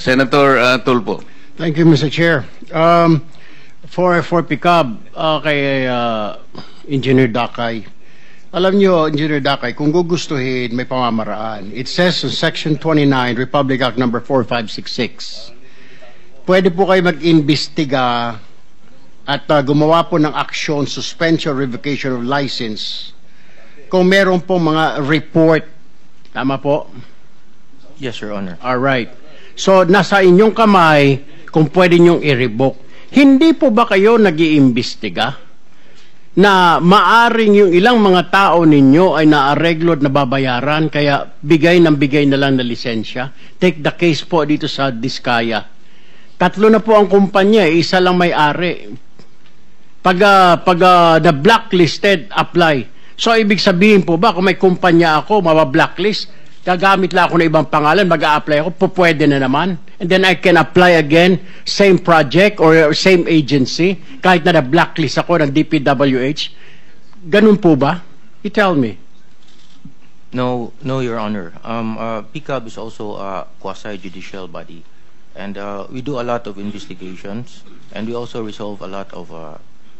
Senator Tulfo. Thank you, Mr. Chair. For PICAB, kay Engineer Dakay, alam nyo, Engineer Dakay, kung gugustuhin, may pamamaraan. It says in Section 29, Republic Act number 4566, pwede po kayo mag-imbestiga at gumawa po ng aksyon, suspension, revocation of license, kung meron po mga report. Tama po? Yes, Your Honor. Alright. So, nasa inyong kamay kung pwede nyong i-revoke. Hindi po ba kayo nag-iimbestiga na maaring yung ilang mga tao ninyo ay naareglo at nababayaran kaya bigay na lang na lisensya? Take the case po dito sa Diskaya. 3 na po ang kumpanya, isa lang may-ari. Pag na blacklisted, apply. So, ibig sabihin po ba, kung may kumpanya ako, mabablacklist, gagamit lang ako ng ibang pangalan, mag-a-apply ako, pwede na naman. And then I can apply again, same project or same agency, kahit na na-blacklist ako ng DPWH. Ganun po ba? You tell me. No, Your Honor. PICAB is also a quasi-judicial body. And we do a lot of investigations, and we also resolve a lot of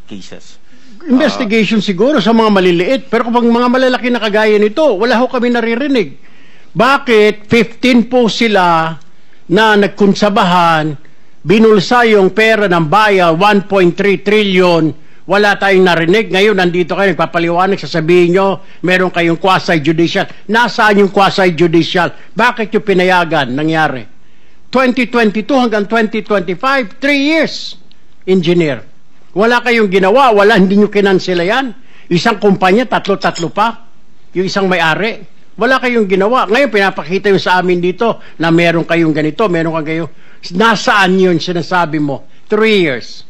cases. Investigation siguro sa mga maliliit, pero kung mga malalaki na kagaya nito, wala ho kami naririnig. Bakit 15 po sila na nagkunsabahan, binulsa yung pera ng bayan, 1.3 trillion, wala tayong narinig. Ngayon, nandito kayo, nagpapaliwanag, sasabihin nyo, meron kayong quasi-judicial. Nasaan yung quasi-judicial? Bakit yung pinayagan nangyari? 2022 hanggang 2025, 3 years, engineer. Wala kayong ginawa, hindi nyo kinansela yan. Isang kumpanya, tatlo pa. Yung isang may-ari. Wala kayong ginawa. Ngayon, pinapakita yung sa amin dito na meron kayong ganito, meron kayong nasaan yun sinasabi mo? 3 years.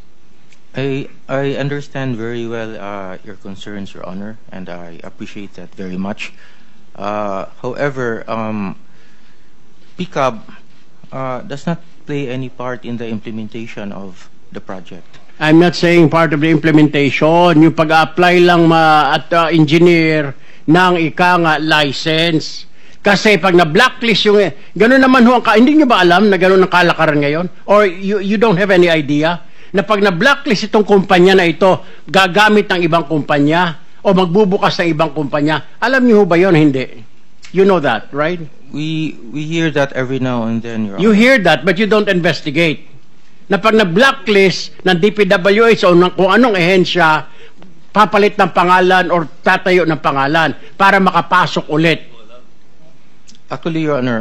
I understand very well your concerns, Your Honor, and I appreciate that very much. However, PICAB does not play any part in the implementation of the project. I'm not saying part of the implementation. Yung pag-apply lang at engineer ng license. Kasi pag na-blacklist yung... Ganun naman ho, hindi nyo ba alam na ganun ang kalakaran ngayon? Or you don't have any idea na pag na-blacklist itong kumpanya na ito, gagamit ng ibang kumpanya o magbubukas ng ibang kumpanya? Alam nyo ba yun? Hindi. You know that, right? We hear that every now and then, Your Honor. You hear that, but you don't investigate. Na pag na-blacklist ng DPWH o ng kung anong ehensya, papalit ng pangalan or tatayo ng pangalan para makapasok ulit. Actually, Your Honor,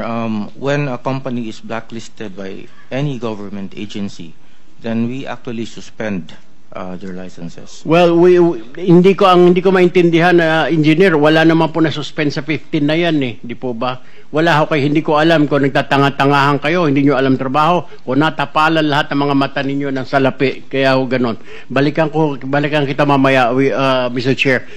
when a company is blacklisted by any government agency, then we actually suspend their licenses. Well, hindi ko maintindihan na engineer, wala naman po na suspend sa 15 na yan eh, di po ba? Wala ho kayo, hindi ko alam kung nagtatanga-tangahan kayo, hindi nyo alam trabaho, o natapalan lahat ng mga mata ninyo ng salapi, kaya ho ganon. Balikan kita mamaya, Mr. Chair.